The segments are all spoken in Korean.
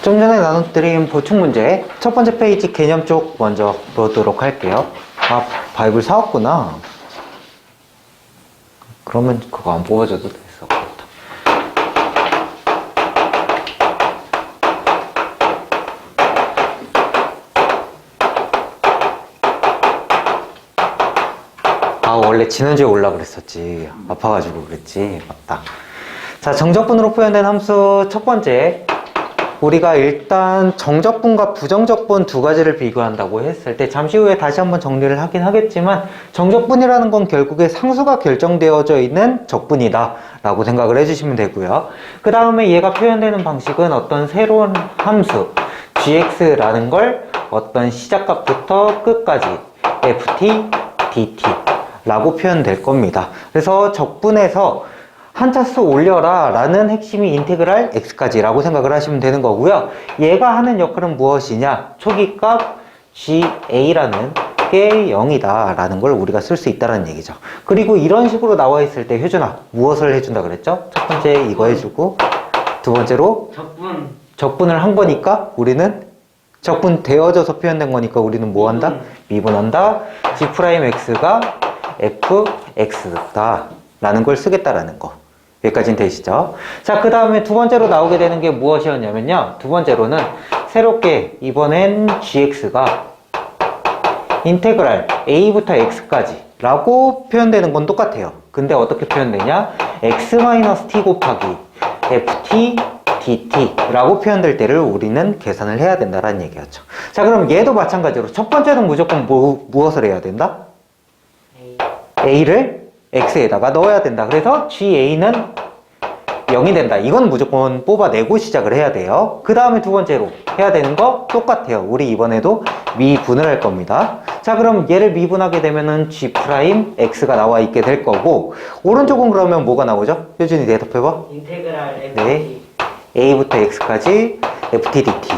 좀 전에 나눠드린 보충 문제 첫 번째 페이지 개념 쪽 먼저 보도록 할게요. 아, 바이블 사왔구나. 그러면 그거 안 뽑아줘도 됐어. 아, 원래 지난주에 올라 그랬었지. 아파가지고 그랬지. 맞다. 자, 정적분으로 표현된 함수 첫 번째. 우리가 일단 정적분과 부정적분 두 가지를 비교한다고 했을 때 잠시 후에 다시 한번 정리를 하긴 하겠지만 정적분이라는 건 결국에 상수가 결정되어져 있는 적분이다 라고 생각을 해주시면 되고요. 그 다음에 얘가 표현되는 방식은 어떤 새로운 함수 gx라는 걸 어떤 시작값부터 끝까지 ft, dt 라고 표현될 겁니다. 그래서 적분에서 한차 수 올려라 라는 핵심이 인테그랄 x까지 라고 생각을 하시면 되는 거고요. 얘가 하는 역할은 무엇이냐? 초기값 ga라는 게 0이다 라는 걸 우리가 쓸 수 있다는 얘기죠. 그리고 이런 식으로 나와 있을 때 효준아 무엇을 해준다 그랬죠? 첫 번째 이거 해주고 두 번째로 적분을 한 거니까 우리는 적분 되어져서 표현된 거니까 우리는 뭐 한다? 미분한다. g'x가 fx다 라는 걸 쓰겠다라는 거. 여기까지는 되시죠? 자, 그 다음에 두 번째로 나오게 되는 게 무엇이었냐면요. 두 번째로는 새롭게 이번엔 gx가 인테그랄 a부터 x까지 라고 표현되는 건 똑같아요. 근데 어떻게 표현되냐? x-t 곱하기 ft dt 라고 표현될 때를 우리는 계산을 해야 된다는 얘기였죠. 자, 그럼 얘도 마찬가지로 첫 번째는 무조건 무엇을 해야 된다? a를 x에다가 넣어야 된다. 그래서 ga는 0이 된다. 이건 무조건 뽑아내고 시작을 해야 돼요. 그 다음에 두 번째로 해야 되는 거 똑같아요. 우리 이번에도 미분을 할 겁니다. 자, 그럼 얘를 미분하게 되면은 g'x가 나와 있게 될 거고 오른쪽은 그러면 뭐가 나오죠? 효준이 대답해봐. 인테그랄 ft. 네, a부터 x까지 ft dt.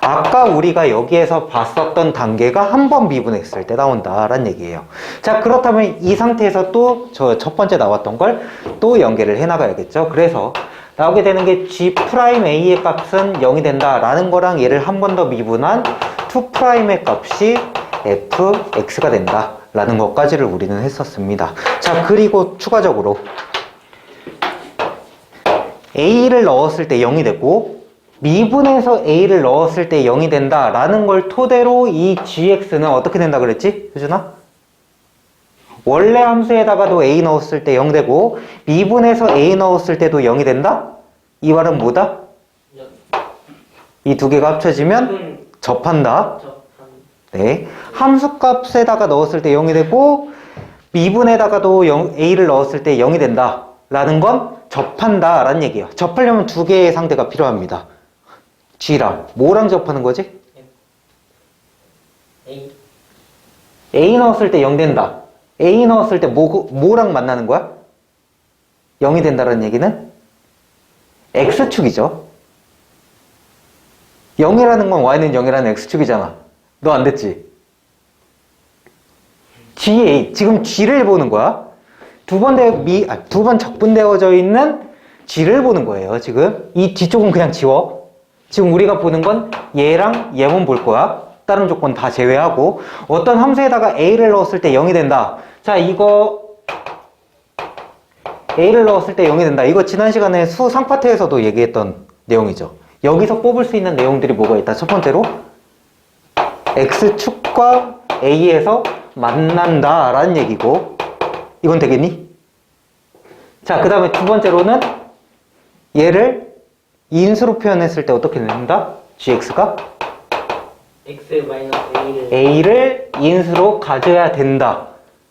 아까 우리가 여기에서 봤었던 단계가 한 번 미분했을 때 나온다라는 얘기예요. 자, 그렇다면 이 상태에서 또 저 첫 번째 나왔던 걸 또 연계를 해 나가야겠죠. 그래서 나오게 되는 게 g'a의 값은 0이 된다라는 거랑 얘를 한 번 더 미분한 2'의 값이 fx가 된다라는 것까지를 우리는 했었습니다. 자, 그리고 추가적으로 a를 넣었을 때 0이 되고 미분해서 a를 넣었을 때 0이 된다라는 걸 토대로 이 gx는 어떻게 된다 그랬지? 효준아? 원래 함수에다가도 a 넣었을 때 0 되고 미분해서 a 넣었을 때도 0이 된다? 이 말은 뭐다? 이 두 개가 합쳐지면 접한다. 네, 함수값에다가 넣었을 때 0이 되고 미분에다가도 a를 넣었을 때 0이 된다 라는 건 접한다 라는 얘기예요. 접하려면 두 개의 상대가 필요합니다. g랑 뭐랑 접하는 거지? a 넣었을 때 0 된다. a 넣었을 때 뭐랑 만나는 거야? 0이 된다는 얘기는 x축이죠. 0이라는 건 y는 0이라는 x축이잖아. 너 안 됐지? ga, 지금 g를 보는 거야. 두 번 적분되어져 있는 g를 보는 거예요. 지금 이 뒤쪽은 그냥 지워. 지금 우리가 보는 건 얘랑 얘만 볼 거야. 다른 조건 다 제외하고 어떤 함수에다가 a를 넣었을 때 0이 된다. 자, 이거 a를 넣었을 때 0이 된다. 이거 지난 시간에 수 상파트에서도 얘기했던 내용이죠. 여기서 뽑을 수 있는 내용들이 뭐가 있다. 첫 번째로 x축과 a에서 만난다 라는 얘기고 이건 되겠니? 자, 그 다음에 두 번째로는 얘를 인수로 표현했을 때 어떻게 된다? gx가 a를 인수로 가져야 된다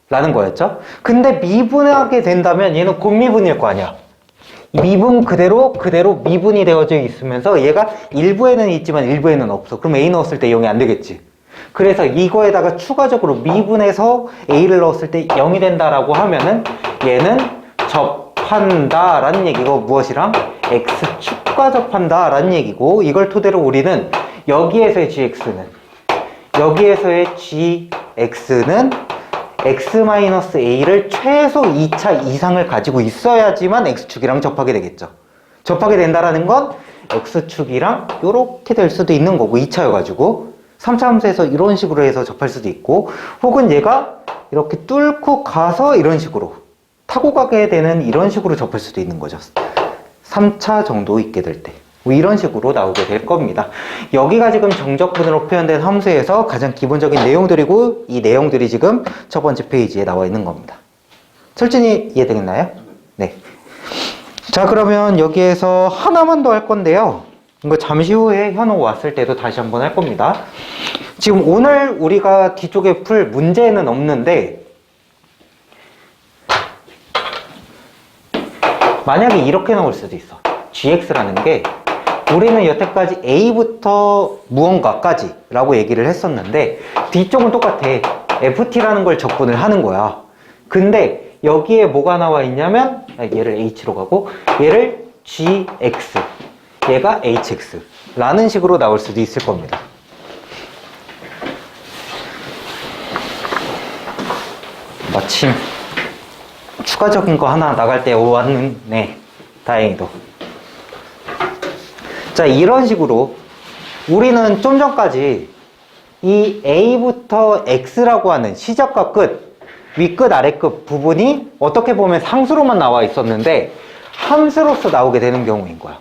라는 거였죠. 근데 미분하게 된다면 얘는 곱미분일 거 아니야. 미분 그대로 미분이 되어져 있으면서 얘가 일부에는 있지만 일부에는 없어. 그럼 a 넣었을 때 0이 안 되겠지. 그래서 이거에다가 추가적으로 미분해서 a를 넣었을 때 0이 된다라고 하면은 얘는 접한다 라는 얘기고 무엇이랑? x축과 접한다 라는 얘기고 이걸 토대로 우리는 여기에서의 gx는 x-a를 최소 2차 이상을 가지고 있어야지만 x축이랑 접하게 되겠죠. 접하게 된다라는 건 x축이랑 이렇게 될 수도 있는 거고 2차여가지고 3차 함수에서 이런 식으로 해서 접할 수도 있고 혹은 얘가 이렇게 뚫고 가서 이런 식으로 타고 가게 되는 이런 식으로 접할 수도 있는 거죠. 3차 정도 있게 될 때. 뭐 이런 식으로 나오게 될 겁니다. 여기가 지금 정적분으로 표현된 함수에서 가장 기본적인 내용들이고 이 내용들이 지금 첫 번째 페이지에 나와 있는 겁니다. 철저히 이해되겠나요? 네. 자, 그러면 여기에서 하나만 더 할 건데요. 이거 잠시 후에 현호 왔을 때도 다시 한번 할 겁니다. 지금 오늘 우리가 뒤쪽에 풀 문제는 없는데 만약에 이렇게 나올 수도 있어. gx라는 게 우리는 여태까지 a부터 무언가까지 라고 얘기를 했었는데 뒤쪽은 똑같아. ft라는 걸 적분을 하는 거야. 근데 여기에 뭐가 나와 있냐면 얘를 h로 가고 얘를 gx 얘가 hx 라는 식으로 나올 수도 있을 겁니다. 마침 추가적인 거 하나 나갈 때 왔네. 다행히도. 자, 이런 식으로 우리는 좀 전까지 이 a부터 x라고 하는 시작과 끝, 윗끝, 아래끝 부분이 어떻게 보면 상수로만 나와 있었는데 함수로서 나오게 되는 경우인 거야.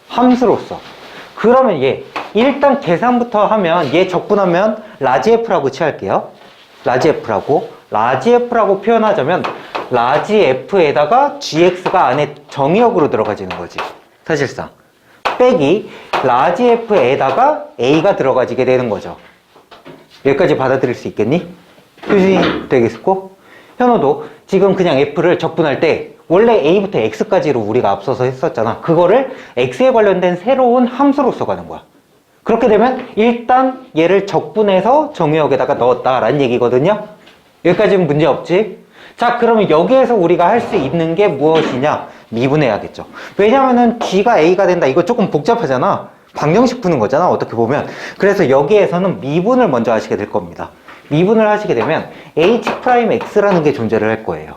함수로서. 그러면 얘 일단 계산부터 하면 얘 적분하면 라지 f라고 취할게요. 라지 f라고 표현하자면 라지 f에다가 gx가 안에 정의역으로 들어가지는 거지. 사실상. 빼기 라지 f에다가 a가 들어가지게 되는 거죠. 여기까지 받아들일 수 있겠니? 표준이 되겠고, 현호도 지금 그냥 f를 적분할 때 원래 a부터 x까지로 우리가 앞서서 했었잖아. 그거를 x에 관련된 새로운 함수로서 가는 거야. 그렇게 되면 일단 얘를 적분해서 정의역에다가 넣었다라는 얘기거든요. 여기까지는 문제 없지? 자, 그러면 여기에서 우리가 할 수 있는 게 무엇이냐? 미분해야겠죠. 왜냐면은 g가 a가 된다. 이거 조금 복잡하잖아. 방정식 푸는 거잖아. 어떻게 보면. 그래서 여기에서는 미분을 먼저 하시게 될 겁니다. 미분을 하시게 되면 h'x라는 게 존재를 할 거예요.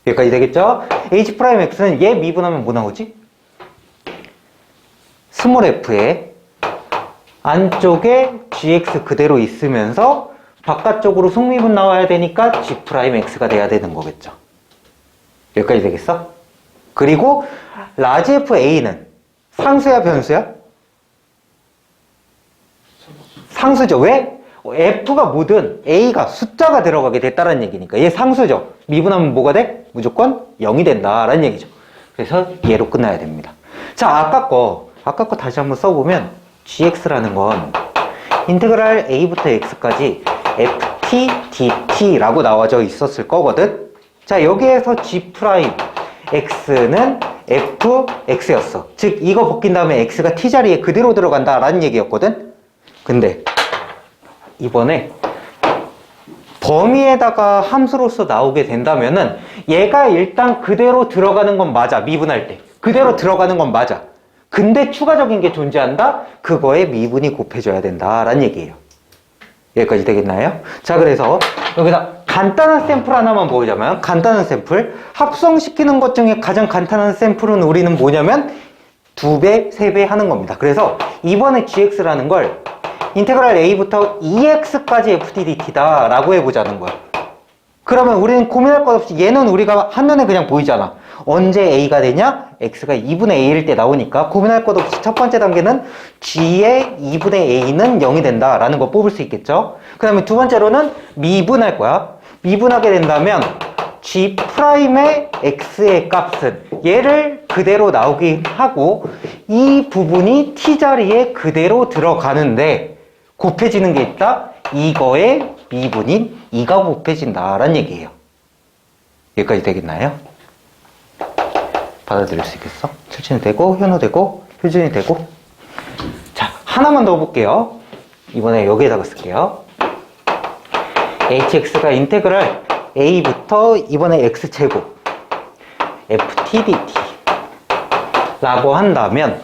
여기까지 되겠죠? h'x는 얘 미분하면 뭐 나오지? 스몰 f에 안쪽에 gx 그대로 있으면서 바깥쪽으로 속미분 나와야 되니까 g'x가 돼야 되는 거겠죠. 여기까지 되겠어? 그리고 라지 fa는 상수야 변수야? 상수죠. 왜? f가 뭐든 a가 숫자가 들어가게 됐다는 얘기니까 얘 상수죠. 미분하면 뭐가 돼? 무조건 0이 된다라는 얘기죠. 그래서 얘로 끝나야 됩니다. 자, 아까 거 다시 한번 써보면 gx라는 건 인테그랄 a부터 x까지 ft dt라고 나와져 있었을 거거든. 자, 여기에서 g'x는 fx였어. 즉 이거 벗긴 다음에 x가 t자리에 그대로 들어간다라는 얘기였거든. 근데 이번에 범위에다가 함수로서 나오게 된다면은 얘가 일단 그대로 들어가는 건 맞아. 미분할 때 그대로 들어가는 건 맞아. 근데 추가적인 게 존재한다? 그거에 미분이 곱해져야 된다라는 얘기예요. 여기까지 되겠나요? 자, 그래서 여기다 간단한 샘플 하나만 보자면, 간단한 샘플, 합성시키는 것 중에 가장 간단한 샘플은 우리는 뭐냐면 2배, 3배 하는 겁니다. 그래서 이번에 gx라는 걸 인테그랄 a부터 2x까지 ftdt다 라고 해보자는 거야. 그러면 우리는 고민할 것 없이 얘는 우리가 한눈에 그냥 보이잖아. 언제 a가 되냐? x가 2분의 a일 때 나오니까 고민할 것 없이 첫 번째 단계는 g의 2분의 a는 0이 된다 라는 거 뽑을 수 있겠죠. 그 다음에 두 번째로는 미분할 거야. 미분하게 된다면 g'의 x의 값은 얘를 그대로 나오긴 하고 이 부분이 t자리에 그대로 들어가는데 곱해지는 게 있다? 이거의 미분인 2가 곱해진다 라는 얘기예요. 여기까지 되겠나요? 받아들일 수 있겠어? 철진이 되고, 현우 되고, 효진이 되고. 자, 하나만 더 볼게요. 이번에 여기에다가 쓸게요. hx가 인테그랄 a부터 이번에 x제곱 ftdt 라고 한다면,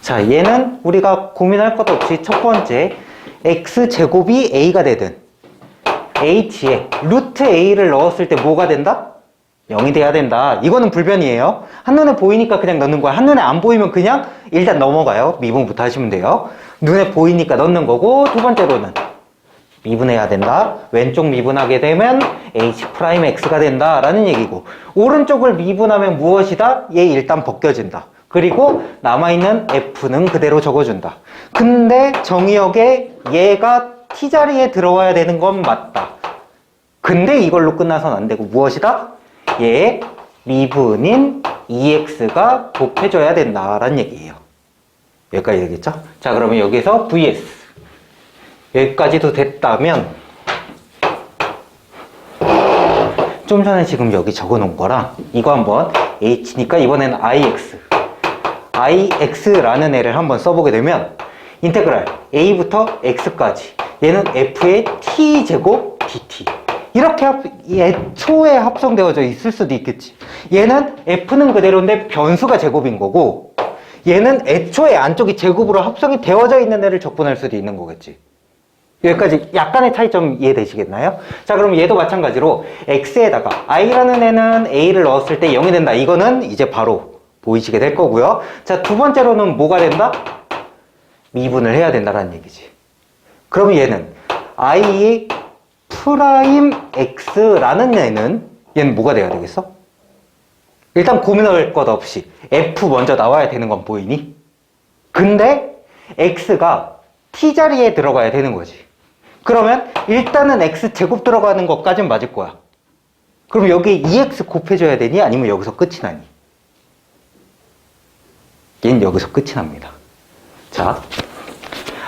자, 얘는 우리가 고민할 것 없이 첫 번째 x제곱이 a가 되든 h에 루트 a를 넣었을 때 뭐가 된다? 0이 돼야 된다. 이거는 불변이에요. 한눈에 보이니까 그냥 넣는 거야. 한눈에 안 보이면 그냥 일단 넘어가요. 미분부터 하시면 돼요. 눈에 보이니까 넣는 거고, 두 번째로는 미분해야 된다. 왼쪽 미분하게 되면 H'X가 된다 라는 얘기고, 오른쪽을 미분하면 무엇이다? 얘 일단 벗겨진다. 그리고 남아있는 F는 그대로 적어준다. 근데 정의역에 얘가 T자리에 들어와야 되는 건 맞다. 근데 이걸로 끝나선 안 되고 무엇이다? 얘 미분인 EX가 곱해줘야 된다라는 얘기예요. 여기까지 되겠죠? 자, 그러면 여기서 VS 여기까지도 됐다면, 좀 전에 지금 여기 적어놓은 거랑 이거 한번 H니까 이번엔 IX라는 애를 한번 써보게 되면 인테그랄 A부터 X까지, 얘는 F의 T제곱 DT, 이렇게 애초에 합성되어져 있을 수도 있겠지. 얘는 F는 그대로인데 변수가 제곱인 거고, 얘는 애초에 안쪽이 제곱으로 합성이 되어져 있는 애를 적분할 수도 있는 거겠지. 여기까지 약간의 차이점 이해되시겠나요? 자, 그럼 얘도 마찬가지로 X에다가 I라는 애는 A를 넣었을 때 0이 된다. 이거는 이제 바로 보이시게 될 거고요. 자, 두 번째로는 뭐가 된다? 미분을 해야 된다라는 얘기지. 그러면 얘는 I 프라임 X라는 얘는 뭐가 돼야 되겠어? 일단 고민할 것 없이 F 먼저 나와야 되는 건 보이니? 근데 X가 T자리에 들어가야 되는 거지. 그러면 일단은 X제곱 들어가는 것까진 맞을 거야. 그럼 여기 EX 곱해줘야 되니? 아니면 여기서 끝이 나니? 얘는 여기서 끝이 납니다. 자,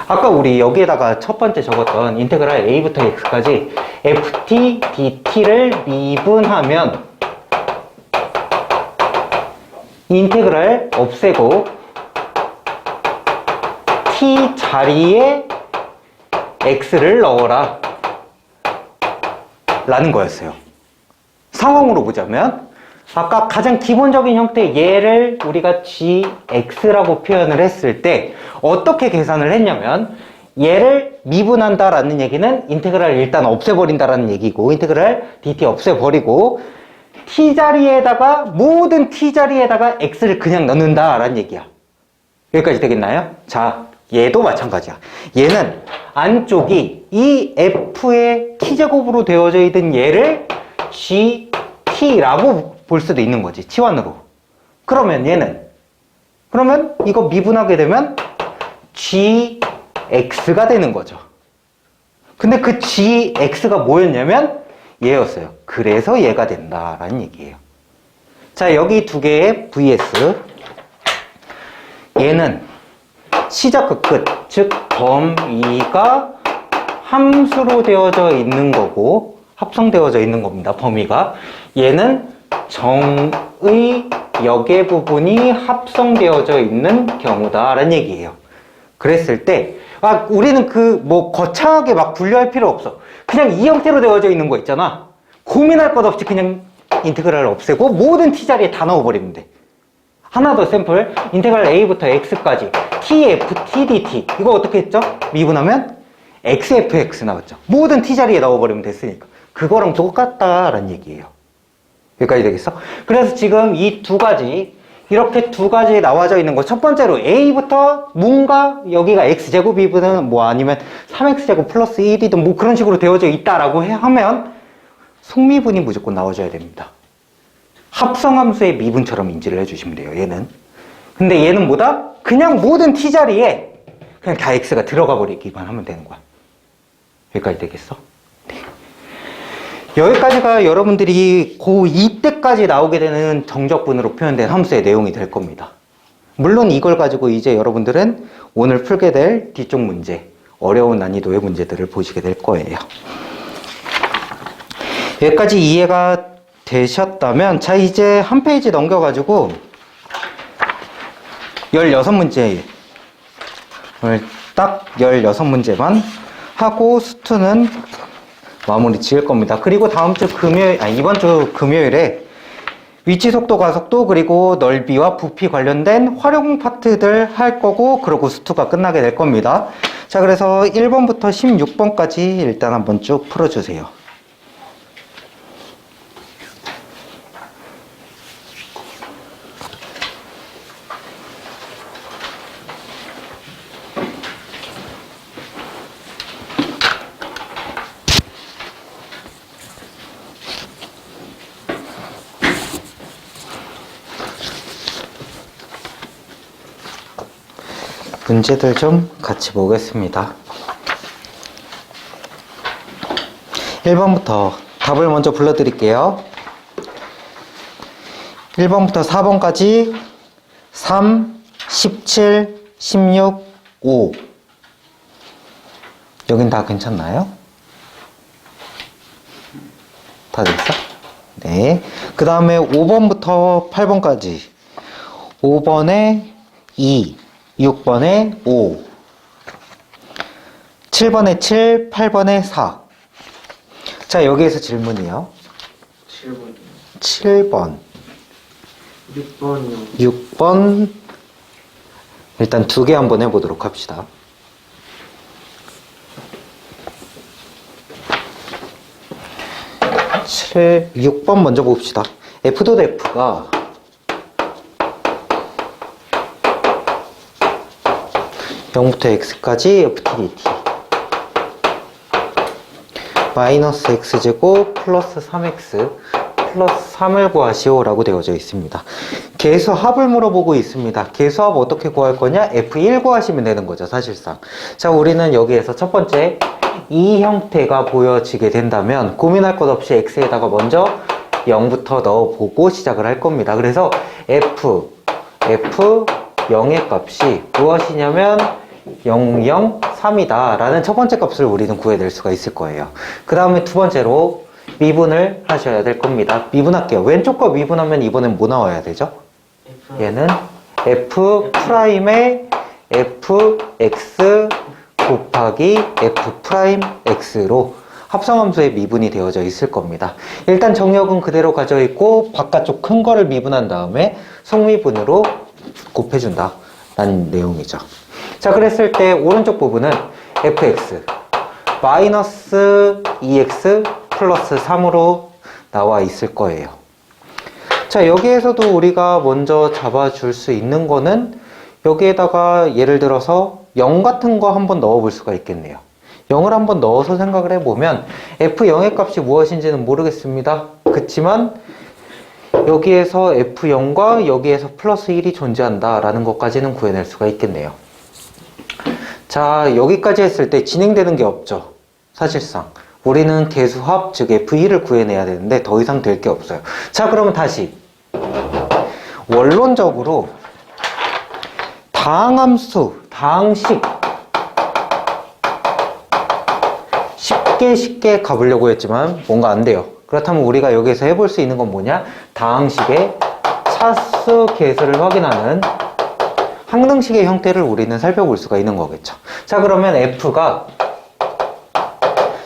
아까 우리 여기에다가 첫 번째 적었던 인테그랄 A부터 X까지 FT, DT를 미분하면 인테그랄 없애고 T 자리에 X를 넣어라 라는 거였어요. 상황으로 보자면 아까 가장 기본적인 형태 얘를 우리가 GX라고 표현을 했을 때 어떻게 계산을 했냐면, 얘를 미분한다라는 얘기는 인테그랄 일단 없애버린다라는 얘기고, 인테그랄 DT 없애버리고 T자리에다가 모든 T자리에다가 X를 그냥 넣는다라는 얘기야. 여기까지 되겠나요? 자, 얘도 마찬가지야. 얘는 안쪽이 이 F의 T제곱으로 되어져 있는 얘를 GT라고 볼 수도 있는 거지, 치환으로. 그러면 얘는, 그러면 이거 미분하게 되면 GX가 되는 거죠. 근데 그 GX가 뭐였냐면 얘였어요. 그래서 얘가 된다라는 얘기예요. 자, 여기 두 개의 VS, 얘는 시작과 끝, 즉 범위가 함수로 되어져 있는 거고 합성되어져 있는 겁니다. 범위가. 얘는 정의 역의 부분이 합성되어져 있는 경우다라는 얘기예요. 그랬을 때 우리는 거창하게 막 분류할 필요 없어. 그냥 이 형태로 되어져 있는 거 있잖아. 고민할 것 없이 그냥 인테그랄을 없애고 모든 T자리에 다 넣어버리면 돼. 하나 더 샘플, 인테그랄 A부터 X까지 TF, TDT, 이거 어떻게 했죠? 미분하면 XFX 나왔죠. 모든 T자리에 넣어버리면 됐으니까 그거랑 똑같다라는 얘기예요. 여기까지 되겠어? 그래서 지금 이 두 가지, 이렇게 두 가지 나와져 있는 거, 첫 번째로 A부터 뭔가 여기가 X제곱이든 뭐 아니면 3X제곱 플러스 1이든 뭐 그런 식으로 되어져 있다라고 하면 속미분이 무조건 나와줘야 됩니다. 합성함수의 미분처럼 인지를 해주시면 돼요, 얘는. 근데 얘는 뭐다? 그냥 모든 T자리에 그냥 다 X가 들어가 버리기만 하면 되는 거야. 여기까지 되겠어? 네. 여기까지가 여러분들이 고2 때까지 나오게 되는 정적분으로 표현된 함수의 내용이 될 겁니다. 물론 이걸 가지고 이제 여러분들은 오늘 풀게 될 뒤쪽 문제, 어려운 난이도의 문제들을 보시게 될 거예요. 여기까지 이해가 되셨다면, 자, 이제 한 페이지 넘겨가지고 16문제, 딱 16문제만 하고 수투는 마무리 지을 겁니다. 그리고 다음 주 이번 주 금요일에 위치, 속도, 가속도, 그리고 넓이와 부피 관련된 활용 파트들 할 거고, 그러고 수투가 끝나게 될 겁니다. 자, 그래서 1번부터 16번까지 일단 한번 쭉 풀어주세요. 문제들 좀 같이 보겠습니다. 1번부터 답을 먼저 불러드릴게요. 1번부터 4번까지 3, 17, 16, 5. 여긴 다 괜찮나요? 다 됐어? 네. 그 다음에 5번부터 8번까지 5번에 2, 6번에 5, 7번에 7, 8번에 4. 자, 여기에서 질문이요. 7번이요. 7번. 6번이요. 6번. 일단 두 개 한번 해보도록 합시다. 6번 먼저 봅시다. f.f가 (0부터 x까지 f(t)dt) 마이너스 x제곱 플러스 3x 플러스 3을 구하시오 라고 되어져 있습니다. 계수합을 물어보고 있습니다. 계수합 어떻게 구할 거냐? f1 구하시면 되는 거죠, 사실상. 자, 우리는 여기에서 첫 번째 이 형태가 보여지게 된다면 고민할 것 없이 x에다가 먼저 0부터 넣어보고 시작을 할 겁니다. 그래서 f 0의 값이 무엇이냐면 0, 0, 3이다 라는 첫 번째 값을 우리는 구해낼 수가 있을 거예요. 그 다음에 두 번째로 미분을 하셔야 될 겁니다. 미분할게요. 왼쪽과 미분하면 이번엔 뭐 나와야 되죠? 얘는 f'의 fx 곱하기 f'x로 합성함수의 미분이 되어져 있을 겁니다. 일단 정역은 그대로 가져 있고 바깥쪽 큰 거를 미분한 다음에 속미분으로 곱해준다 라는 내용이죠. 자, 그랬을 때 오른쪽 부분은 fx 마이너스 2x 플러스 3으로 나와 있을 거예요. 자, 여기에서도 우리가 먼저 잡아줄 수 있는 거는 여기에다가 예를 들어서 0 같은 거 한번 넣어 볼 수가 있겠네요. 0을 한번 넣어서 생각을 해보면 f0의 값이 무엇인지는 모르겠습니다. 그치만 여기에서 f0과 여기에서 플러스 1이 존재한다 라는 것까지는 구해낼 수가 있겠네요. 자, 여기까지 했을 때 진행되는 게 없죠. 사실상 우리는 계수합, 즉 f2를 구해내야 되는데 더 이상 될 게 없어요. 자, 그러면 다시 원론적으로 다항함수, 다항식 쉽게 가보려고 했지만 뭔가 안 돼요. 그렇다면 우리가 여기서 해볼 수 있는 건 뭐냐? 다항식의 차수 계수를 확인하는 항등식의 형태를 우리는 살펴볼 수가 있는 거겠죠. 자, 그러면 f가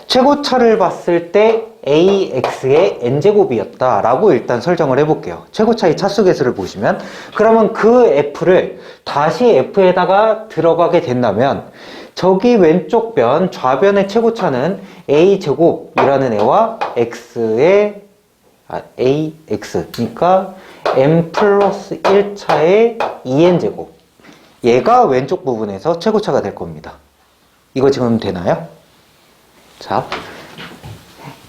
최고차를 봤을 때 ax의 n제곱이었다 라고 일단 설정을 해볼게요. 최고차의 차수계수를 보시면 그러면 그 f를 다시 f에다가 들어가게 된다면 저기 왼쪽 변, 좌변의 최고차는 a제곱이라는 애와 x의 ax 그러니까 n 플러스 1차의 2n제곱, 얘가 왼쪽 부분에서 최고차가 될 겁니다. 이거 지금 되나요? 자,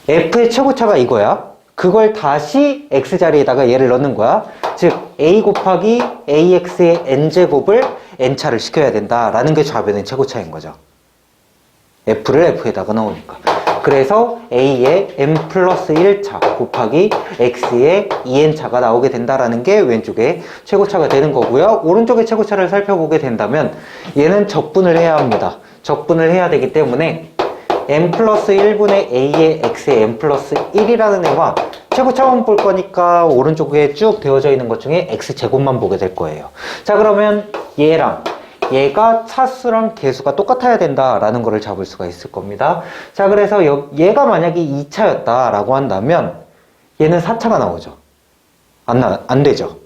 f의 최고차가 이거야. 그걸 다시 x자리에다가 얘를 넣는 거야. 즉 a 곱하기 ax의 n제곱을 n차를 시켜야 된다라는 게 좌변의 최고차인 거죠. f를 f에다가 넣으니까. 그래서 a의 n 플러스 1차 곱하기 x의 2n차가 나오게 된다라는 게 왼쪽의 최고차가 되는 거고요. 오른쪽의 최고차를 살펴보게 된다면 얘는 적분을 해야 합니다. 적분을 해야 되기 때문에 n 플러스 1분의 a의 x의 n 플러스 1이라는 애와 최고차만 볼 거니까 오른쪽에 쭉 되어져 있는 것 중에 x제곱만 보게 될 거예요. 자, 그러면 얘랑 얘가 차수랑 계수가 똑같아야 된다라는 거를 잡을 수가 있을 겁니다. 자, 그래서 얘가 만약에 2차였다 라고 한다면 얘는 4차가 나오죠. 안 되죠.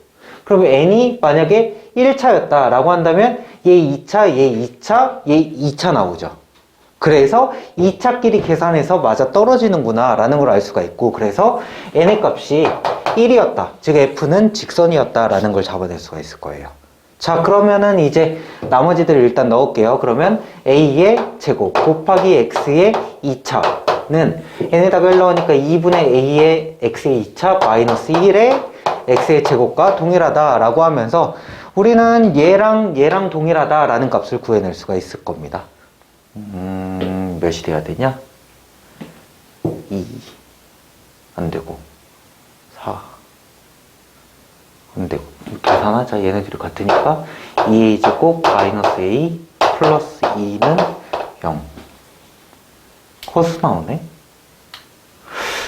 그럼 n이 만약에 1차였다 라고 한다면 얘 2차, 얘 2차, 얘 2차 나오죠. 그래서 2차끼리 계산해서 맞아 떨어지는구나 라는 걸 알 수가 있고, 그래서 n의 값이 1이었다, 즉 f는 직선이었다 라는 걸 잡아낼 수가 있을 거예요. 자, 그러면은 이제 나머지들을 일단 넣을게요. 그러면 a의 제곱 곱하기 x의 2차는 n에다가 1 넣으니까 2분의 a의 x의 2차 마이너스 1의 x의 제곱과 동일하다 라고 하면서 우리는 얘랑 동일하다라는 값을 구해낼 수가 있을 겁니다. 몇이 돼야 되냐? 2 안 되고 4 안 되고 계산하자. 얘네들이 같으니까 2a제곱 마이너스 a 플러스 2는 0. 코스 나오네?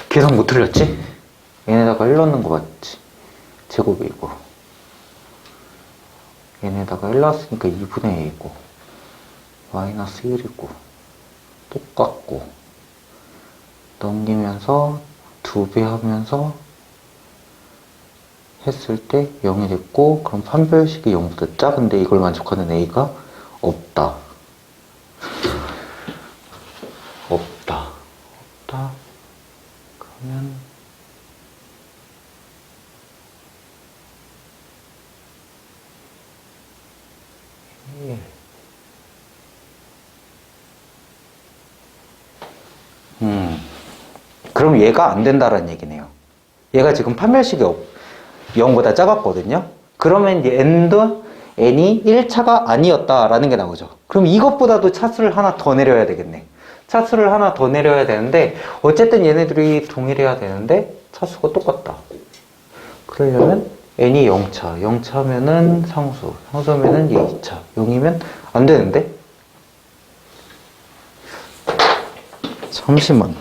계산 못 틀렸지? 얘네다가 1 넣는 거 맞지? 제곱이고 얘네다가 1 넣었으니까 2분의 a이고 마이너스 1이고 똑같고 넘기면서 2배 하면서 했을 때 0이 됐고, 그럼 판별식이 0보다 작은데 이걸 만족하는 a가 없다. 그러면 그럼 얘가 안 된다라는 얘기네요. 얘가 지금 판별식이 0보다 작았거든요. 그러면 n도 n이 1차가 아니었다라는 게 나오죠. 그럼 이것보다도 차수를 하나 더 내려야 되겠네. 차수를 하나 더 내려야 되는데 어쨌든 얘네들이 동일해야 되는데 차수가 똑같다. 그러려면 n이 0차, 0차면은 상수면은 2차, 0이면 안 되는데? 잠시만.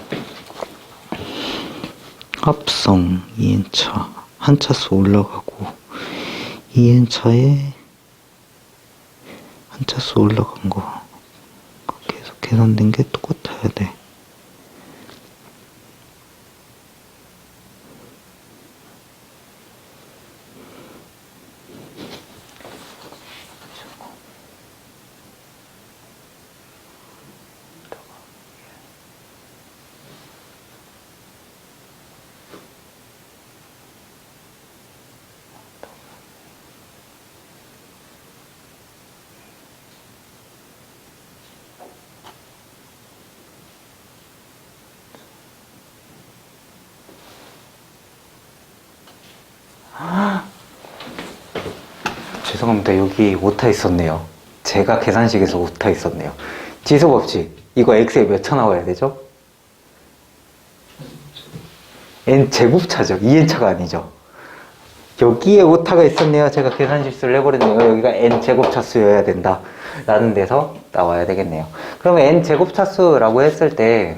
합성 2n차 한 차수 올라가고 2n차에 한 차수 올라간 거 계속 계산된 게 똑같아야 돼. 죄송합니다. 여기 오타 있었네요. 제가 계산식에서 오타 있었네요. 지수법칙. 이거 x에 몇 차 나와야 되죠? n 제곱차죠. 2n차가 아니죠. 여기에 오타가 있었네요. 제가 계산 실수를 해버렸네요. 여기가 n 제곱차수여야 된다 라는 데서 나와야 되겠네요. 그러면 n 제곱차수라고 했을 때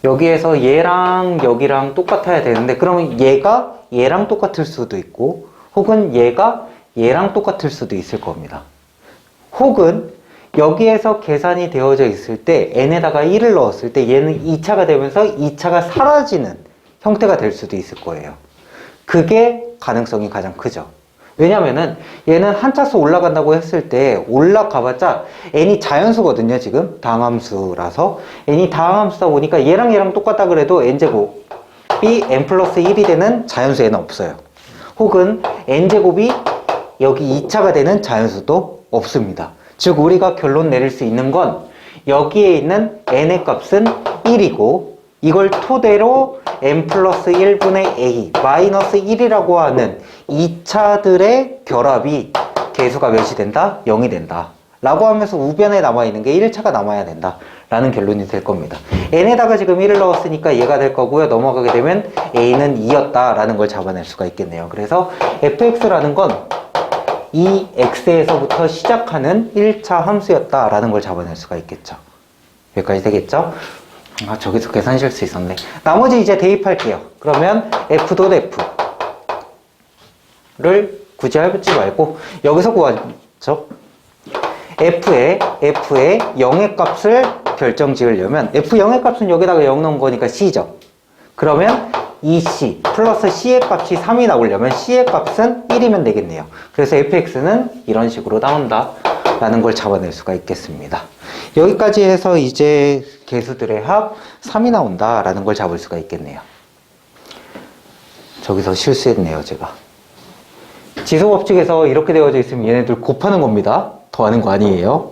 여기에서 얘랑 여기랑 똑같아야 되는데, 그러면 얘가 얘랑 똑같을 수도 있고 혹은 얘가 얘랑 똑같을 수도 있을 겁니다. 혹은 여기에서 계산이 되어져 있을 때 n에다가 1을 넣었을 때 얘는 2차가 되면서 2차가 사라지는 형태가 될 수도 있을 거예요. 그게 가능성이 가장 크죠. 왜냐면은 얘는 한 차수 올라간다고 했을 때 올라가봤자 n이 자연수거든요. 지금 다항함수라서 n이 다항함수다 보니까 얘랑 똑같다 그래도 n제곱이 n 플러스 1이 되는 자연수에는 없어요. 혹은 n제곱이 여기 2차가 되는 자연수도 없습니다. 즉 우리가 결론 내릴 수 있는 건 여기에 있는 n의 값은 1이고 이걸 토대로 n 플러스 1분의 a 마이너스 1이라고 하는 2차들의 결합이 계수가 몇이 된다? 0이 된다 라고 하면서 우변에 남아있는 게 1차가 남아야 된다 라는 결론이 될 겁니다. n에다가 지금 1을 넣었으니까 얘가 될 거고요. 넘어가게 되면 a는 2였다 라는 걸 잡아낼 수가 있겠네요. 그래서 fx라는 건 이 x에서부터 시작하는 1차 함수였다 라는 걸 잡아낼 수가 있겠죠. 여기까지 되겠죠? 아, 저기서 계산 실수 있었네. 나머지 이제 대입할게요. 그러면 f 도 f를 굳이 해보지 말고 여기서 구하죠. f의 0의 값을 결정 지으려면 f0의 값은 여기다가 0 넣은 거니까 c죠. 그러면 2c 플러스 c의 값이 3이 나오려면 c의 값은 1이면 되겠네요. 그래서 fx는 이런 식으로 나온다 라는 걸 잡아낼 수가 있겠습니다. 여기까지 해서 이제 계수들의 합 3이 나온다 라는 걸 잡을 수가 있겠네요. 저기서 실수했네요. 제가 지수법칙에서 이렇게 되어져 있으면 얘네들 곱하는 겁니다. 더하는 거 아니에요.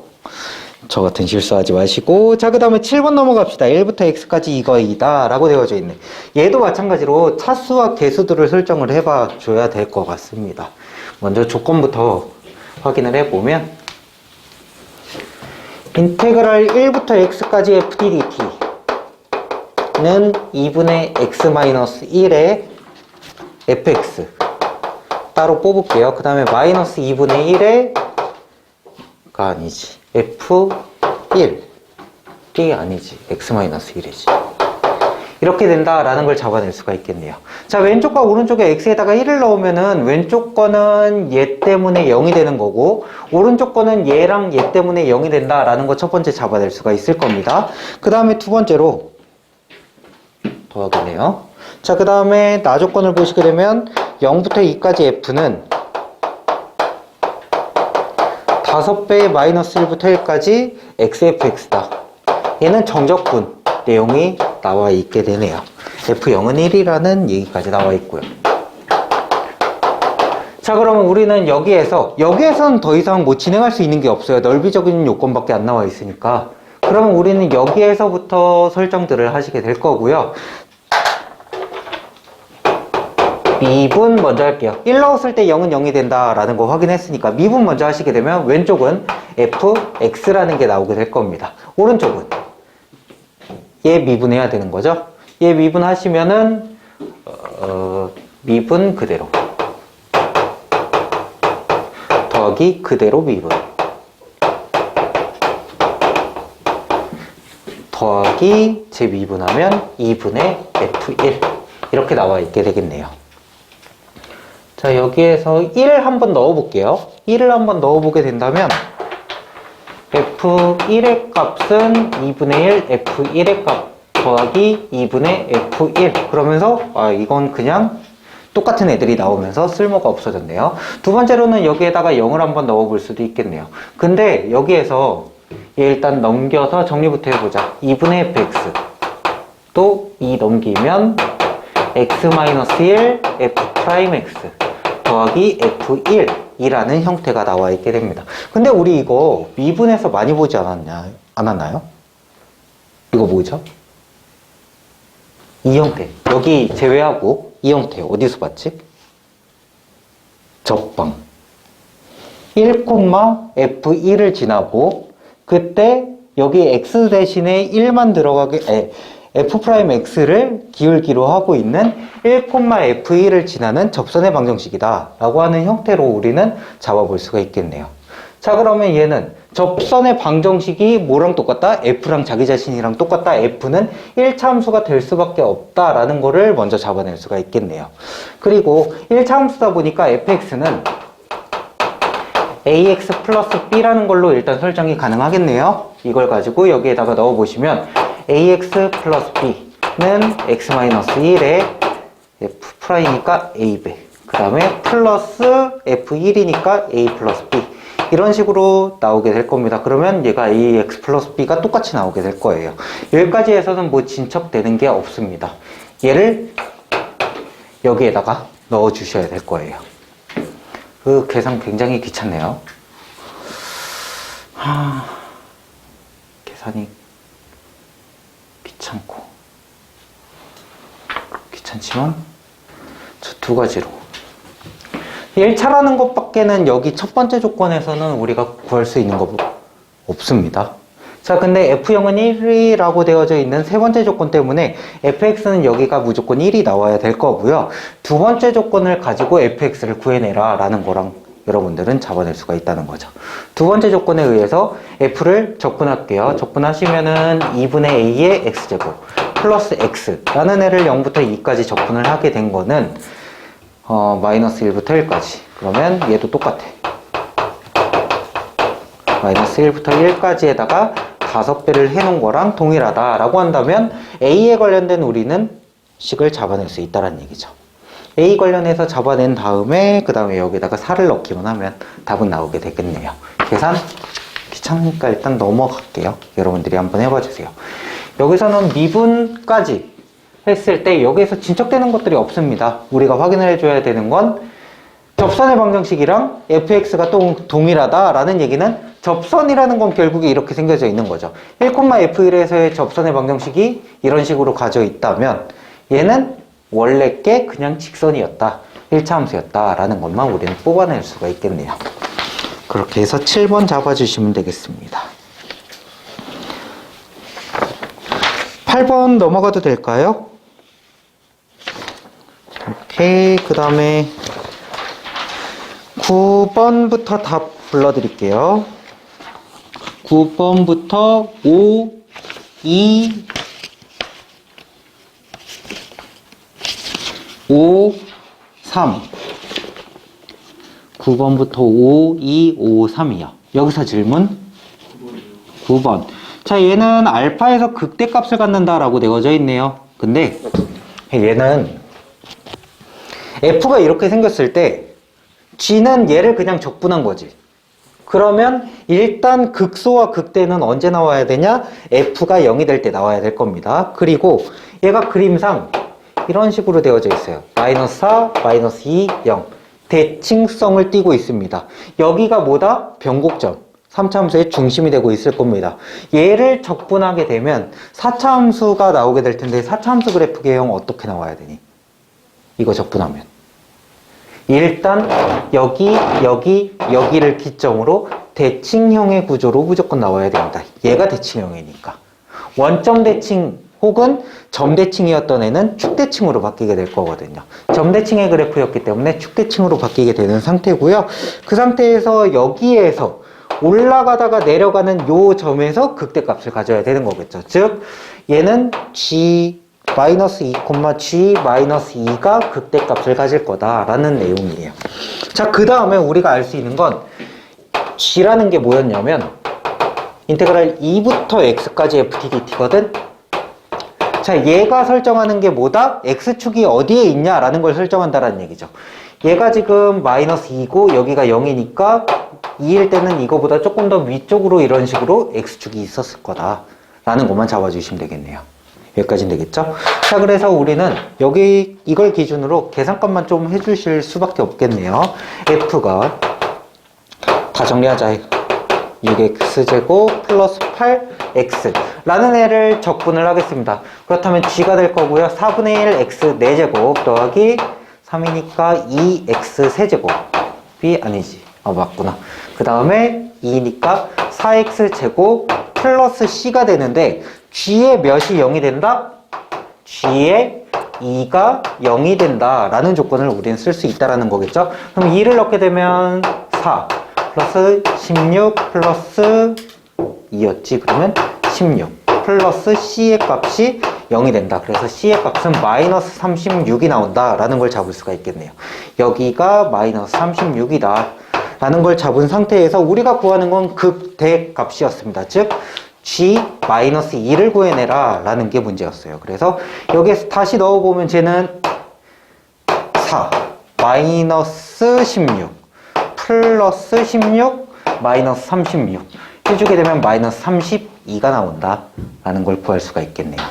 저 같은 실수하지 마시고. 자, 그 다음에 7번 넘어갑시다. 1부터 x까지 이거이다 라고 되어져 있네. 얘도 마찬가지로 차수와 계수들을 설정을 해봐 줘야 될 것 같습니다. 먼저 조건부터 확인을 해보면 인테그랄 1부터 x까지 f ddt는 2분의 x-1의 fx 따로 뽑을게요. 그 다음에 마이너스 2분의 1의 가 아니지 f1이 아니지 x-1이지 이렇게 된다라는 걸 잡아낼 수가 있겠네요. 자, 왼쪽과 오른쪽에 x에다가 1을 넣으면은 왼쪽 거는 얘 때문에 0이 되는 거고 오른쪽 거는 얘랑 얘 때문에 0이 된다라는 거 첫 번째 잡아낼 수가 있을 겁니다. 그 다음에 두 번째로 더하겠네요. 자, 그 다음에 나 조건을 보시게 되면 0부터 2까지 f는 5배의 마이너스 1부터 1까지 xfx다. 얘는 정적분 내용이 나와 있게 되네요. F0은 1이라는 얘기까지 나와 있고요. 자, 그러면 우리는 여기에서는 더 이상 뭐 진행할 수 있는 게 없어요. 넓이적인 요건밖에 안 나와 있으니까. 그러면 우리는 여기에서부터 설정들을 하시게 될 거고요. 미분 먼저 할게요. 1 넣었을 때 0은 0이 된다라는 거 확인했으니까 미분 먼저 하시게 되면 왼쪽은 fx라는 게 나오게 될 겁니다. 오른쪽은 얘 미분해야 되는 거죠. 얘 미분하시면은 미분 그대로 더하기 그대로 미분 더하기 재미분하면 2분의 f1 이렇게 나와 있게 되겠네요. 자, 여기에서 1 한번 넣어 볼게요. 1을 한번 넣어 보게 된다면 f1의 값은 2분의 1 f1의 값 더하기 2분의 f1 그러면서 이건 그냥 똑같은 애들이 나오면서 쓸모가 없어졌네요. 두 번째로는 여기에다가 0을 한번 넣어 볼 수도 있겠네요. 근데 여기에서 얘 일단 넘겨서 정리부터 해보자. 2분의 fx 또 2 넘기면 x-1 f'x 더하기 f1 이라는 형태가 나와 있게 됩니다. 근데 우리 이거 미분해서 많이 보지 않았나요? 이거 뭐죠? 이 형태. 여기 제외하고 이 형태 어디서 봤지? 적방 1,f1을 지나고 그때 여기 x 대신에 1만 들어가게 f'x를 기울기로 하고 있는 1,f1을 지나는 접선의 방정식이다 라고 하는 형태로 우리는 잡아볼 수가 있겠네요. 자, 그러면 얘는 접선의 방정식이 뭐랑 똑같다? f랑 자기 자신이랑 똑같다. f는 1차 함수가 될 수밖에 없다라는 거를 먼저 잡아낼 수가 있겠네요. 그리고 1차 함수다 보니까 fx는 ax 플러스 b라는 걸로 일단 설정이 가능하겠네요. 이걸 가지고 여기에다가 넣어보시면 ax 플러스 b는 x-1의 f'이니까 a배 그 다음에 플러스 f1이니까 a 플러스 b 이런 식으로 나오게 될 겁니다. 그러면 얘가 ax 플러스 b가 똑같이 나오게 될 거예요. 여기까지 해서는 뭐 진척되는 게 없습니다. 얘를 여기에다가 넣어 주셔야 될 거예요. 그 계산 굉장히 귀찮네요. 계산이 귀찮지만 저 두 가지로 1차라는 것밖에는 여기 첫 번째 조건에서는 우리가 구할 수 있는 거 없습니다. 자, 근데 F0은 1이라고 되어져 있는 세 번째 조건 때문에 fx는 여기가 무조건 1이 나와야 될 거고요. 두 번째 조건을 가지고 fx를 구해내라 라는 거랑 여러분들은 잡아낼 수가 있다는 거죠. 두 번째 조건에 의해서 f를 적분할게요. 적분하시면은 2분의 a의 x제곱 플러스 x라는 애를 0부터 2까지 적분을 하게 된 거는 마이너스 1부터 1까지. 그러면 얘도 똑같아. 마이너스 1부터 1까지에다가 5배를 해놓은 거랑 동일하다라고 한다면 a에 관련된 우리는 식을 잡아낼 수 있다는 얘기죠. a 관련해서 잡아낸 다음에 그 다음에 여기다가 4를 넣기만 하면 답은 나오게 되겠네요. 계산 귀찮으니까 일단 넘어갈게요. 여러분들이 한번 해봐 주세요. 여기서는 미분까지 했을 때 여기에서 진척되는 것들이 없습니다. 우리가 확인을 해줘야 되는 건 접선의 방정식이랑 fx가 동일하다라는 얘기는 접선이라는 건 결국에 이렇게 생겨져 있는 거죠. 1,f1에서의 접선의 방정식이 이런 식으로 가져 있다면 얘는 원래 게 그냥 직선이었다. 1차 함수였다라는 것만 우리는 뽑아낼 수가 있겠네요. 그렇게 해서 7번 잡아주시면 되겠습니다. 8번 넘어가도 될까요? 오케이. 그 다음에 9번부터 답 불러드릴게요. 9번부터 5, 2, 5, 3. 9번부터 5, 2, 5, 3이요. 여기서 질문? 9번. 자, 얘는 알파에서 극대값을 갖는다라고 되어져 있네요. 근데 얘는 f가 이렇게 생겼을 때 g는 얘를 그냥 적분한 거지. 그러면 일단 극소와 극대는 언제 나와야 되냐? f가 0이 될 때 나와야 될 겁니다. 그리고 얘가 그림상 이런 식으로 되어져 있어요. 마이너스 4, 마이너스 2, 0. 대칭성을 띠고 있습니다. 여기가 뭐다? 변곡점. 3차 함수의 중심이 되고 있을 겁니다. 얘를 적분하게 되면 4차 함수가 나오게 될 텐데 4차 함수 그래프 개형 어떻게 나와야 되니? 이거 적분하면. 일단 여기를 기점으로 대칭형의 구조로 무조건 나와야 됩니다. 얘가 대칭형이니까. 원점 대칭 혹은 점대칭이었던 애는 축대칭으로 바뀌게 될 거거든요. 점대칭의 그래프였기 때문에 축대칭으로 바뀌게 되는 상태고요. 그 상태에서 여기에서 올라가다가 내려가는 요 점에서 극대값을 가져야 되는 거겠죠. 즉 얘는 g-2, g-2가 극대값을 가질 거다라는 내용이에요. 자, 그 다음에 우리가 알 수 있는 건 g라는 게 뭐였냐면 인테그랄 2부터 x까지 fdt거든. 자, 얘가 설정하는 게 뭐다? x축이 어디에 있냐라는 걸 설정한다라는 얘기죠. 얘가 지금 마이너스 2고 여기가 0이니까 2일 때는 이거보다 조금 더 위쪽으로 이런 식으로 x축이 있었을 거다 라는 것만 잡아주시면 되겠네요. 여기까지는 되겠죠? 자, 그래서 우리는 여기 이걸 기준으로 계산값만 좀 해주실 수밖에 없겠네요. f가 다 정리하자. 6x제곱 플러스 8x 라는 애를 적분을 하겠습니다. 그렇다면 g가 될 거고요. 4분의 1 x 4제곱 더하기 3이니까 2x 세제곱이 아니지. 맞구나. 그 다음에 2니까 4x제곱 플러스 c가 되는데 g의 몇이 0이 된다? g의 2가 0이 된다 라는 조건을 우리는 쓸 수 있다라는 거겠죠. 그럼 2를 넣게 되면 4 플러스 16 플러스 2였지. 그러면 16 플러스 c의 값이 0이 된다. 그래서 c의 값은 마이너스 36이 나온다 라는 걸 잡을 수가 있겠네요. 여기가 마이너스 36이다 라는 걸 잡은 상태에서 우리가 구하는 건 극대값이었습니다. 즉 g-2를 구해내라 라는 게 문제였어요. 그래서 여기에서 다시 넣어보면 쟤는 4 마이너스 16 플러스 16 마이너스 36 해주게 되면 마이너스 32가 나온다 라는 걸 구할 수가 있겠네요.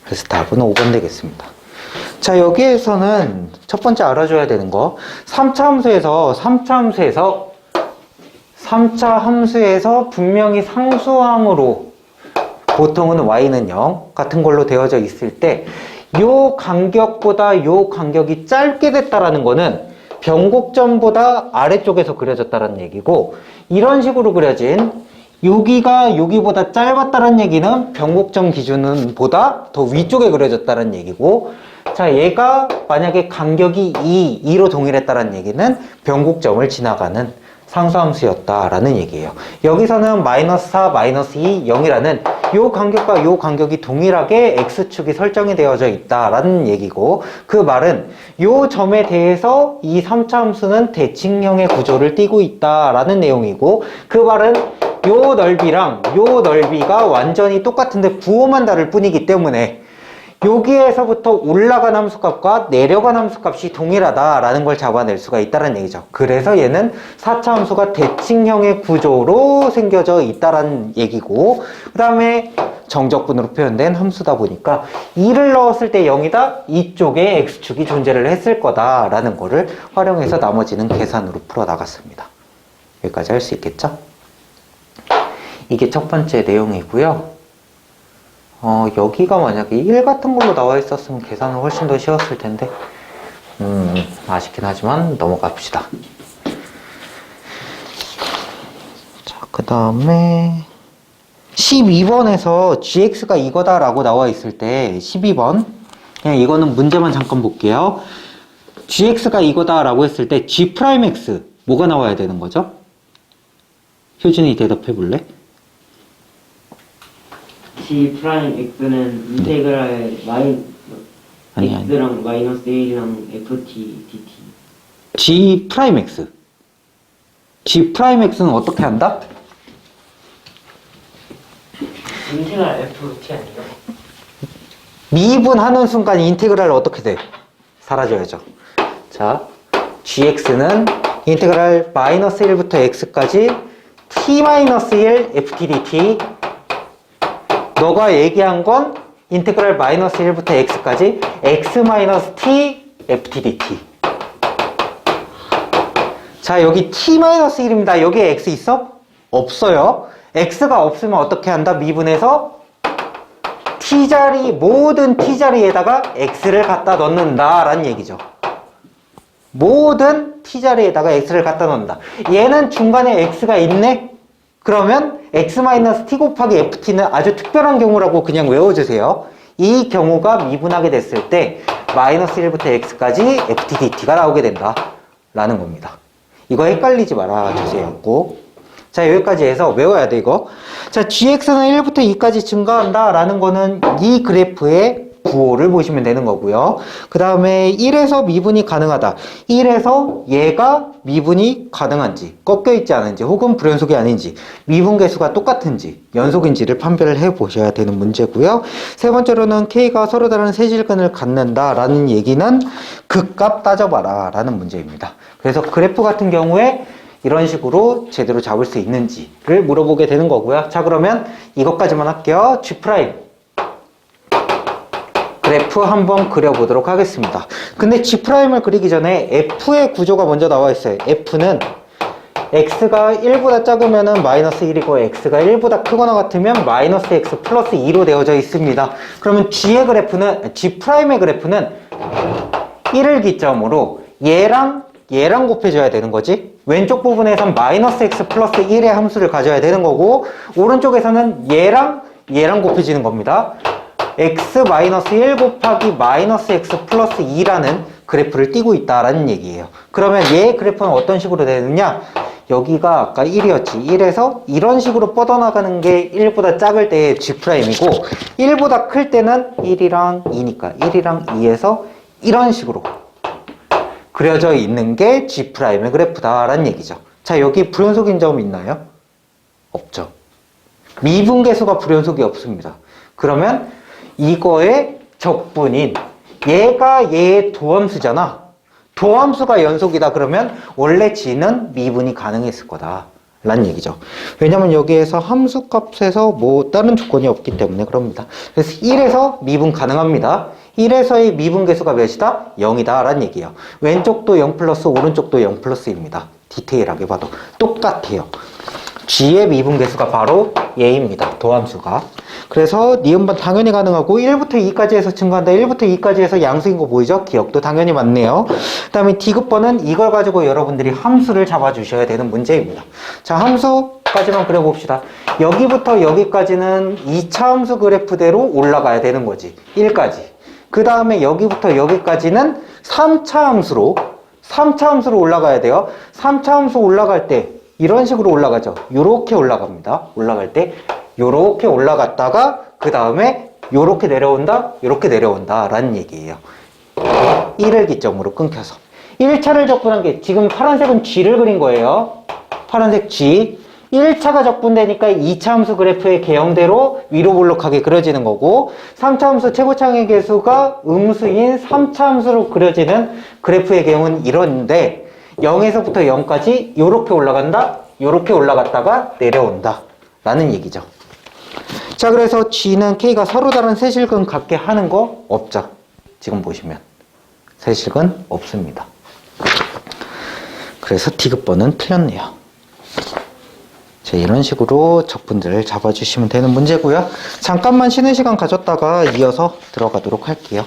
그래서 답은 5번 되겠습니다. 자, 여기에서는 첫 번째 알아줘야 되는 거 3차 함수에서 분명히 상수항으로 보통은 y는 0 같은 걸로 되어져 있을 때 요 간격보다 요 간격이 짧게 됐다라는 거는 변곡점보다 아래쪽에서 그려졌다는 얘기고, 이런 식으로 그려진 여기가 여기보다 짧았다는 얘기는 변곡점 기준은 보다 더 위쪽에 그려졌다는 얘기고, 자, 얘가 만약에 간격이 2로 동일했다는 얘기는 변곡점을 지나가는 상수함수였다라는 얘기예요. 여기서는 마이너스 4, 마이너스 2, 0이라는 요 간격과 요 간격이 동일하게 x축이 설정이 되어져 있다라는 얘기고, 그 말은 요 점에 대해서 이 3차 함수는 대칭형의 구조를 띠고 있다라는 내용이고, 그 말은 요 넓이랑 요 넓이가 완전히 똑같은데 부호만 다를 뿐이기 때문에 여기에서부터 올라간 함수값과 내려간 함수값이 동일하다라는 걸 잡아낼 수가 있다는 얘기죠. 그래서 얘는 4차 함수가 대칭형의 구조로 생겨져 있다는 얘기고, 그 다음에 정적분으로 표현된 함수다 보니까 2를 넣었을 때 0이다? 이쪽에 x축이 존재를 했을 거다라는 거를 활용해서 나머지는 계산으로 풀어나갔습니다. 여기까지 할 수 있겠죠? 이게 첫 번째 내용이고요. 여기가 만약에 1 같은 걸로 나와 있었으면 계산은 훨씬 더 쉬웠을 텐데 아쉽긴 하지만 넘어갑시다. 자, 그 다음에 12번에서 gx가 이거다 라고 나와 있을 때 12번 그냥 이거는 문제만 잠깐 볼게요. gx가 이거다 라고 했을 때 g'x 뭐가 나와야 되는 거죠? 효진이 대답해 볼래? G 프라임 X는 인테그랄 아니. X랑 마이너스 1이랑 FT, DT. g'x g'x는 어떻게 한다? 인테그랄 FT 아니에요? 미분하는 순간 인테그랄 어떻게 돼? 사라져야죠. 자, gx는 인테그랄 마이너스 1부터 x까지 t-1 ft dt. 너가 얘기한 건 인테그랄 마이너스 1부터 x까지 x-t ft dt. 자, 여기 t-1입니다. 여기에 x 있어? 없어요. x가 없으면 어떻게 한다? 미분해서 t자리, 모든 t자리에다가 x를 갖다 넣는다 라는 얘기죠. 모든 t자리에다가 x를 갖다 넣는다. 얘는 중간에 x가 있네? 그러면 x-t 곱하기 ft는 아주 특별한 경우라고 그냥 외워주세요. 이 경우가 미분하게 됐을 때 마이너스 1부터 x까지 ft dt가 나오게 된다 라는 겁니다. 이거 헷갈리지 말아주세요. 꼭. 자, 여기까지 해서 외워야 돼, 이거. 자, gx는 1부터 2까지 증가한다 라는 거는 이 그래프의 부호를 보시면 되는 거고요. 그 다음에 1에서 미분이 가능하다. 1에서 얘가 미분이 가능한지, 꺾여 있지 않은지, 혹은 불연속이 아닌지, 미분 개수가 똑같은지, 연속인지를 판별을 해 보셔야 되는 문제고요. 세 번째로는 k가 서로 다른 세실근을 갖는다 라는 얘기는 극값 따져봐라 라는 문제입니다. 그래서 그래프 같은 경우에 이런 식으로 제대로 잡을 수 있는지를 물어보게 되는 거고요. 자, 그러면 이것까지만 할게요. G' 그래프 한번 그려보도록 하겠습니다. 근데 G'을 그리기 전에 F의 구조가 먼저 나와 있어요. F는 X가 1보다 작으면 마이너스 1이고 X가 1보다 크거나 같으면 마이너스 X 플러스 2로 되어져 있습니다. 그러면 G'의 그래프는 1을 기점으로 얘랑 곱해줘야 되는 거지. 왼쪽 부분에선 마이너스 x 플러스 1의 함수를 가져야 되는 거고, 오른쪽에서는 얘랑 곱해지는 겁니다. x 마이너스 1 곱하기 마이너스 x 플러스 2라는 그래프를 띄고 있다라는 얘기예요. 그러면 얘 그래프는 어떤 식으로 되느냐? 여기가 아까 1이었지. 1에서 이런 식으로 뻗어나가는 게 1보다 작을 때의 G'이고, 1보다 클 때는 1이랑 2니까 1이랑 2에서 이런 식으로 그려져 있는 게 G'의 그래프다라는 얘기죠. 자, 여기 불연속인 점 있나요? 없죠. 미분계수가 불연속이 없습니다. 그러면 이거의 적분인 얘가 얘의 도함수잖아. 도함수가 연속이다 그러면 원래 G는 미분이 가능했을 거다 라는 얘기죠. 왜냐면 여기에서 함수값에서 뭐 다른 조건이 없기 때문에 그럽니다. 그래서 1에서 미분 가능합니다. 1에서의 미분 계수가 몇이다? 0이다 라는 얘기예요. 왼쪽도 0 플러스 오른쪽도 0 플러스입니다. 디테일하게 봐도 똑같아요. G의 미분 계수가 바로 얘입니다. 도함수가. 그래서 니은번 당연히 가능하고 1부터 2까지 해서 증가한다. 1부터 2까지 해서 양수인 거 보이죠? 기억도 당연히 맞네요. 그 다음에 D급번은 이걸 가지고 여러분들이 함수를 잡아주셔야 되는 문제입니다. 자, 함수까지만 그려봅시다. 여기부터 여기까지는 2차 함수 그래프대로 올라가야 되는 거지. 1까지. 그 다음에 여기부터 여기까지는 3차 함수로 올라가야 돼요. 3차 함수 올라갈 때 이런 식으로 올라가죠. 요렇게 올라갑니다. 올라갈 때 요렇게 올라갔다가 그 다음에 요렇게 내려온다, 요렇게 내려온다 라는 얘기예요. 1을 기점으로 끊겨서 1차를 적분한 게 지금 파란색은 G를 그린 거예요. 파란색 G. 1차가 적분되니까 2차 함수 그래프의 개형대로 위로 볼록하게 그려지는 거고, 3차 함수 최고차항의 개수가 음수인 3차 함수로 그려지는 그래프의 개형은 이런데 0에서부터 0까지 요렇게 올라간다, 요렇게 올라갔다가 내려온다 라는 얘기죠. 자, 그래서 G는 K가 서로 다른 세실근 갖게 하는 거 없죠. 지금 보시면 세실근 없습니다. 그래서 D급번은 틀렸네요. 자, 이런 식으로 적분들을 잡아주시면 되는 문제고요. 잠깐만 쉬는 시간 가졌다가 이어서 들어가도록 할게요.